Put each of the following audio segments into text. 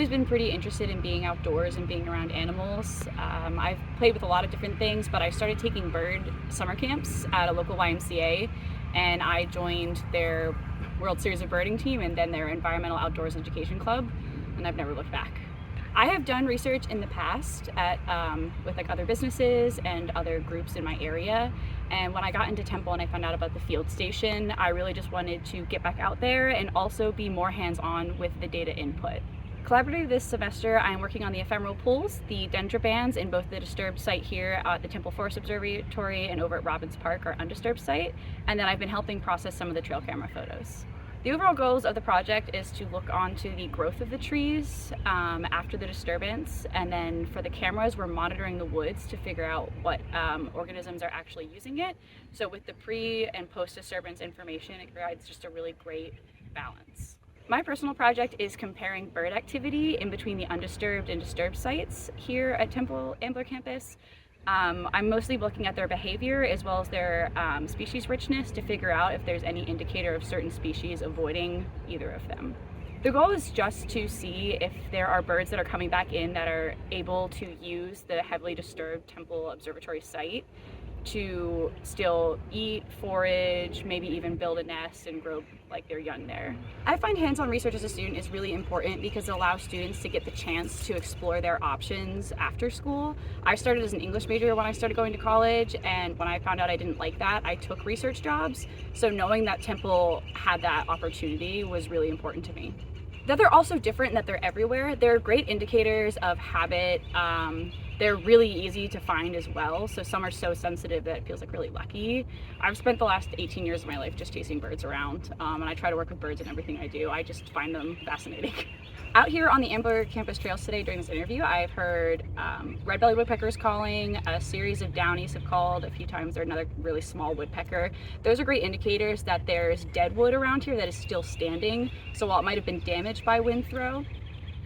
always been pretty interested in being outdoors and being around animals. I've played with a lot of different things, but I started taking bird summer camps at a local YMCA, and I joined their World Series of Birding team and then their Environmental Outdoors Education Club, and I've never looked back. I have done research in the past at with like other businesses and other groups in my area, and when I got into Temple and I found out about the field station, I really just wanted to get back out there and also be more hands-on with the data input. Collaboratively this semester, I'm working on the ephemeral pools, the dendrobands in both the disturbed site here at the Temple Forest Observatory and over at Robbins Park, our undisturbed site, and then I've been helping process some of the trail camera photos. The overall goals of the project is to look onto the growth of the trees after the disturbance, and then for the cameras we're monitoring the woods to figure out what organisms are actually using it. So with the pre and post disturbance information, it provides just a really great balance. My personal project is comparing bird activity in between the undisturbed and disturbed sites here at Temple Ambler Campus. I'm mostly looking at their behavior as well as their species richness to figure out if there's any indicator of certain species avoiding either of them. The goal is just to see if there are birds that are coming back in that are able to use the heavily disturbed Temple Observatory site to still eat, forage, maybe even build a nest and grow like their young there. I find hands-on research as a student is really important because it allows students to get the chance to explore their options after school. I started as an English major when I started going to college, and when I found out I didn't like that, I took research jobs. So knowing that Temple had that opportunity was really important to me. That they're also different and that they're everywhere. They're great indicators of habit. They're really easy to find as well. So some are so sensitive that it feels like really lucky. I've spent the last 18 years of my life just chasing birds around, and I try to work with birds in everything I do. I just find them fascinating. Out here on the Ambler Campus trails today during this interview, I've heard red-bellied woodpeckers calling, a series of downies have called a few times. There's another really small woodpecker. Those are great indicators that there's dead wood around here that is still standing. So while it might have been damaged by wind throw,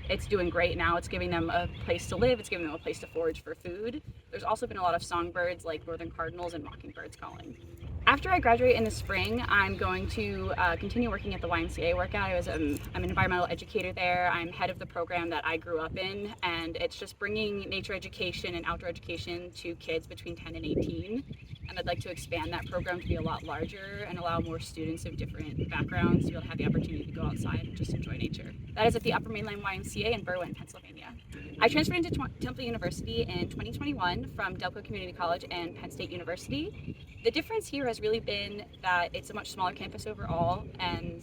it's doing great now. It's giving them a place to live. It's giving them a place to forage for food. There's also been a lot of songbirds like northern cardinals and mockingbirds calling. After I graduate in the spring, I'm going to continue working at the YMCA workout. I'm an environmental educator there. I'm head of the program that I grew up in, and it's just bringing nature education and outdoor education to kids between 10 and 18. And I'd like to expand that program to be a lot larger and allow more students of different backgrounds to be able to have the opportunity to go outside and just enjoy nature. That is at the Upper Mainline YMCA in Berwyn, Pennsylvania. I transferred into Temple University in 2021 from Delco Community College and Penn State University. The difference here has really been that it's a much smaller campus overall and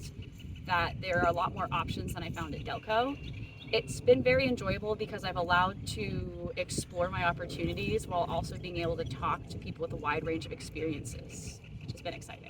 that there are a lot more options than I found at Delco. It's been very enjoyable because I've allowed to explore my opportunities while also being able to talk to people with a wide range of experiences, which has been exciting.